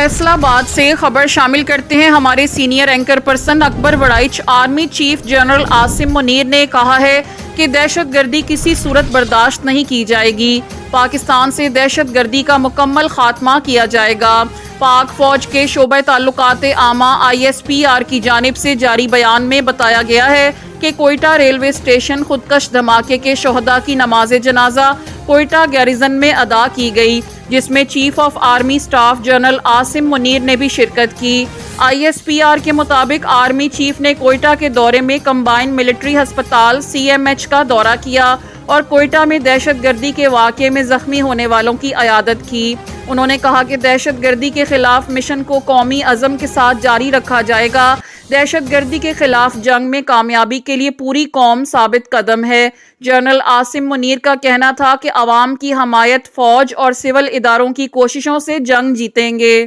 فیصلہ آباد سے خبر شامل کرتے ہیں۔ ہمارے senior anchor person Akbar Warraich army chief general Asim Munir نے کہا ہے کہ دہشت گردی کسی صورت برداشت نہیں کی جائے گی۔ پاکستان سے دہشت گردی کا مکمل خاتمہ کیا جائے گا۔ پاک فوج کے شعبہ تعلقات عامہ ISPR کی جانب سے جاری بیان میں بتایا گیا ہے کہ کوئٹہ ریلوے اسٹیشن خودکش دھماکے کے شہداء کی نماز جنازہ کوئٹہ گیریزن میں ادا کی گئی، جس میں chief of army staff general Asim Munir نے بھی شرکت کی۔ ISPR کے مطابق آرمی چیف نے کوئٹہ کے دورے میں کمبائنڈ ملٹری ہسپتال CMH کا دورہ کیا اور کوئٹہ میں دہشت گردی کے واقعے میں زخمی ہونے والوں کی عیادت کی۔ انہوں نے کہا کہ دہشت گردی کے خلاف مشن کو قومی عزم کے ساتھ جاری رکھا جائے گا۔ دہشت گردی کے خلاف جنگ میں کامیابی کے لیے پوری قوم ثابت قدم ہے۔ جنرل عاصم منیر کا کہنا تھا کہ عوام کی حمایت، فوج اور سول اداروں کی کوششوں سے جنگ جیتیں گے۔